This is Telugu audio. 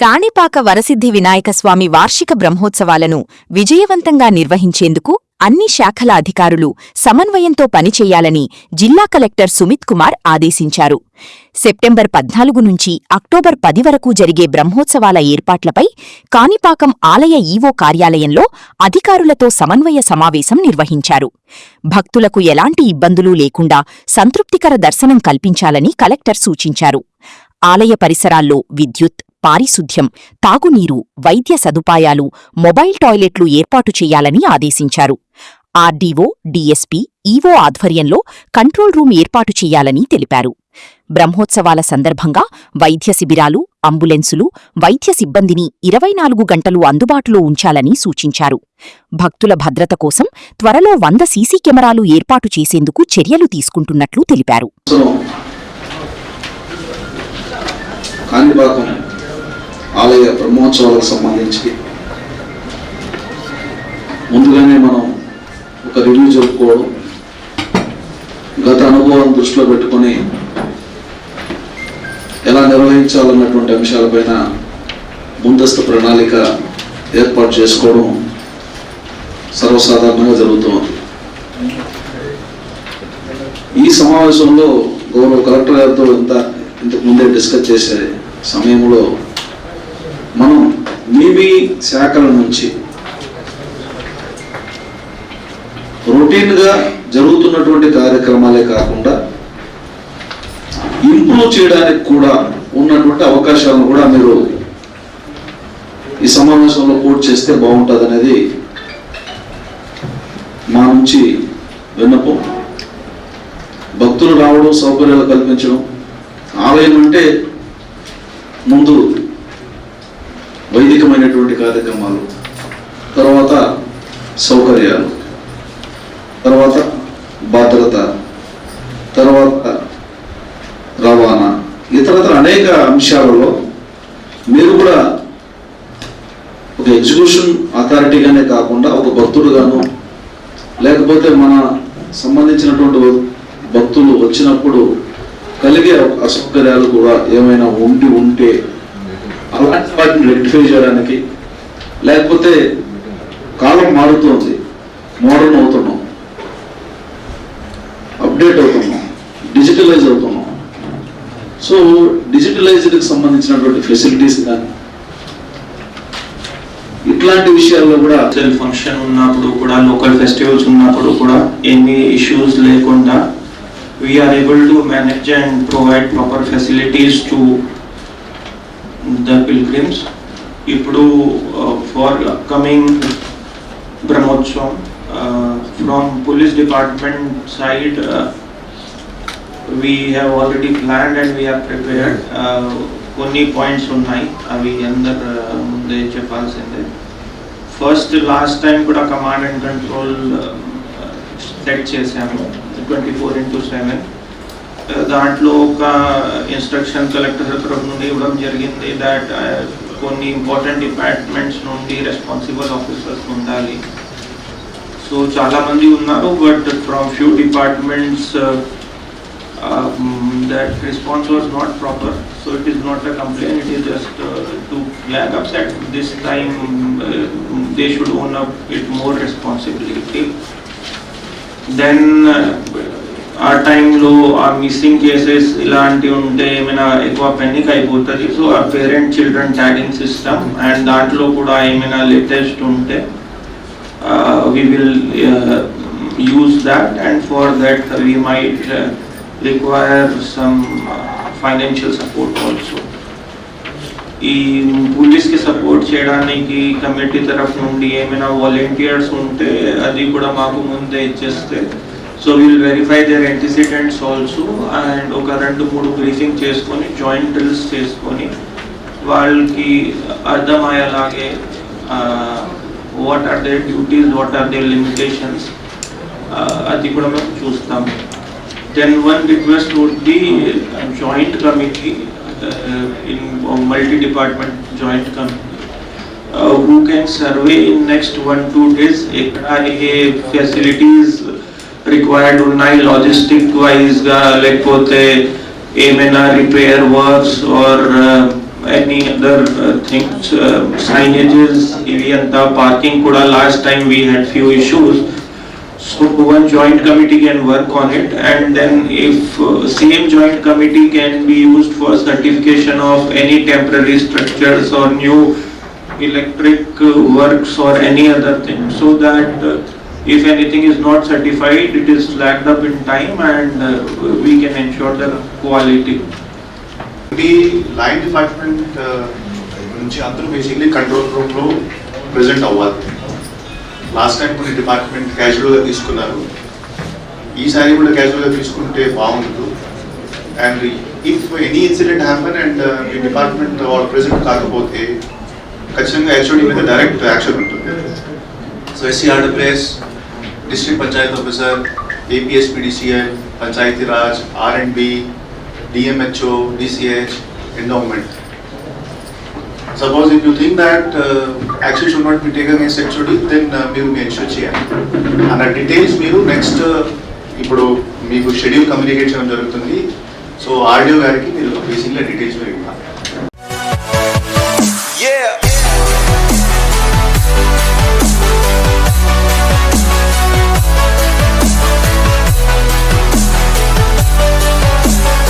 కాణిపాక వరసిద్ధి వినాయకస్వామి వార్షిక బ్రహ్మోత్సవాలను విజయవంతంగా నిర్వహించేందుకు అన్ని శాఖల అధికారులు సమన్వయంతో పనిచేయాలని జిల్లా కలెక్టర్ సుమిత్ కుమార్ ఆదేశించారు. సెప్టెంబర్ 14 నుంచి అక్టోబర్ 10 వరకు జరిగే బ్రహ్మోత్సవాల ఏర్పాట్లపై కాణిపాకం ఆలయ ఈవో కార్యాలయంలో అధికారులతో సమన్వయ సమావేశం నిర్వహించారు. భక్తులకు ఎలాంటి ఇబ్బందులు లేకుండా సంతృప్తికర దర్శనం కల్పించాలని కలెక్టర్ సూచించారు. ఆలయ పరిసరాల్లో విద్యుత్, పారిశుధ్యం, తాగునీరు, వైద్య సదుపాయాలు, మొబైల్ టాయిలెట్లు ఏర్పాటు చేయాలని ఆదేశించారు. ఆర్డీఓ, డీఎస్పీ, ఈవో ఆధ్వర్యంలో కంట్రోల్ రూమ్ ఏర్పాటు చేయాలని తెలిపారు. బ్రహ్మోత్సవాల సందర్భంగా వైద్య శిబిరాలు, అంబులెన్సులు, వైద్య సిబ్బందిని 24 గంటలు అందుబాటులో ఉంచాలని సూచించారు. భక్తుల భద్రత కోసం త్వరలో 100 సీసీ కెమెరాలు ఏర్పాటు చేసేందుకు చర్యలు తీసుకుంటున్నట్లు తెలిపారు. కాణిపాకం ఆలయ బ్రహ్మోత్సవాలకు సంబంధించి ముందుగానే మనం ఒక రివ్యూ జరుపుకోవడం, గత అనుభవాన్ని దృష్టిలో పెట్టుకొని ఎలా నిర్వహించాలన్నటువంటి అంశాలపైన ముందస్తు ప్రణాళిక ఏర్పాటు చేసుకోవడం సర్వసాధారణంగా జరుగుతోంది. ఈ సమావేశంలో గౌరవ కలెక్టర్ గారితో ఇంతకు ముందే డిస్కస్ చేసే సమయంలో మనం మీ శాఖల నుంచి రొటీన్గా జరుగుతున్నటువంటి కార్యక్రమాలే కాకుండా ఇంప్రూవ్ చేయడానికి కూడా ఉన్నటువంటి అవకాశాలను కూడా మీరు ఈ సమావేశంలో కోట్ చేస్తే బాగుంటుంది అనేది మా నుంచి విన్నపం. భక్తులు రావడం, సౌకర్యాలు కల్పించడం, ఆలయం అంటే ముందు వైదికమైనటువంటి కార్యక్రమాలు, తర్వాత సౌకర్యాలు, తర్వాత భద్రత, తర్వాత రవాణా, ఇతరత్ర అనేక అంశాలలో మీరు కూడా ఒక ఎగ్జిక్యూషన్ అథారిటీగానే కాకుండా ఒక భక్తుడుగాను, లేకపోతే మన సంబంధించినటువంటి భక్తులు వచ్చినప్పుడు కలిగే అసౌకర్యాలు కూడా ఏమైనా ఉంటే అలాంటి వాటిని రెక్టిఫై చేయడానికి, లేకపోతే కాలం మారుతోంది, మోడర్న్ అవుతున్నాం, అప్డేట్ అవుతున్నాం, డిజిటలైజ్ అవుతున్నాం. సో డిజిటలైజ్డ్కి సంబంధించినటువంటి ఫెసిలిటీస్ కానీ ఇట్లాంటి విషయాల్లో కూడా ఫంక్షన్ ఉన్నప్పుడు కూడా, లోకల్ ఫెస్టివల్స్ ఉన్నప్పుడు కూడా ఎన్ని ఇష్యూస్ లేకుండా we are able to manage and provide proper facilities to the pilgrims. Ippudu for upcoming Brahmotsavam, from police department side we have already planned and we are prepared. Konni points unnai avi andar munde cheppalsinde. First last time kuda command and control set చేసాము 24/7. దాంట్లో ఒక ఇన్స్ట్రక్షన్ కలెక్టర్ తరఫు నుండి ఇవ్వడం జరిగింది దట్ కొన్ని ఇంపార్టెంట్ డిపార్ట్మెంట్స్ నుండి రెస్పాన్సిబుల్ ఆఫీసర్స్ ఉండాలి. సో చాలా మంది ఉన్నారు, but from few departments that response was not proper, so it is not a complaint, it is just to flag up that this time they should own up it more responsibility. Then ఆ టైంలో ఆ మిస్సింగ్ కేసెస్ ఇలాంటివి ఉంటే ఏమైనా ఎక్కువ పెండింగ్ అయిపోతుంది. సో ఆ parent children tagging system and దాంట్లో కూడా ఏమైనా లేటెస్ట్ ఉంటే we will use that, and for that we might require some financial support also. ఈ పోలీస్కి సపోర్ట్ చేయడానికి కమిటీ తరఫు నుండి ఏమైనా వాలంటీర్స్ ఉంటే అది కూడా మాకు ముందే ఇచ్చేస్తే, so will verify their antecedents also and ఒక 2-3 బ్రీఫింగ్ చేసుకొని జాయింట్ డ్రిల్స్ చేసుకొని వాళ్ళకి అర్థమయ్యేలాగే what are their duties, what are their limitations, అది కూడా మేము చూస్తాము. Then one request would be joint committee in multi-department joint committee who can survey in next 1-2 days ekada facilities required unnai logistic wise ga lekapothe emaina repair works or any other things, signages, anta parking kuda last time we had few issues. So one joint committee can work on it, and then if same joint committee can be used for certification of any temporary structures or new electric works or any other thing, so that if anything is not certified, it is flagged up in time and we can ensure the quality. The line department నుంచి అందరూ బేసిక్లీ కంట్రోల్ రూమ్ లో ప్రెజెంట్ అవ్వాలి. లాస్ట్ టైం కొన్ని డిపార్ట్మెంట్ క్యాజువల్గా తీసుకున్నారు, ఈసారి కూడా క్యాజువల్గా తీసుకుంటే బాగుంటుంది. And if any incident happen and మీ డిపార్ట్మెంట్ వాళ్ళు ప్రెజెంట్ కాకపోతే ఖచ్చితంగా హెచ్ఓడి మీద డైరెక్ట్ యాక్షన్ ఉంటుంది. So SCRWS, district panchayat officer, APSPDCL, Panchayati Raj, R&B, DMHO, DCH, endowment. Suppose if you think that action should not be taken against HOD, then మీరు మీ ఎన్షూర్ చేయాలి. అండ్ ఆ డీటెయిల్స్ మీరు నెక్స్ట్ ఇప్పుడు మీకు షెడ్యూల్ కమ్యూనికేట్ చేయడం జరుగుతుంది. సో ఆర్డీఓ గారికి మీరు బేసిక్గా డీటెయిల్స్ మీరు ఇవ్వాలి.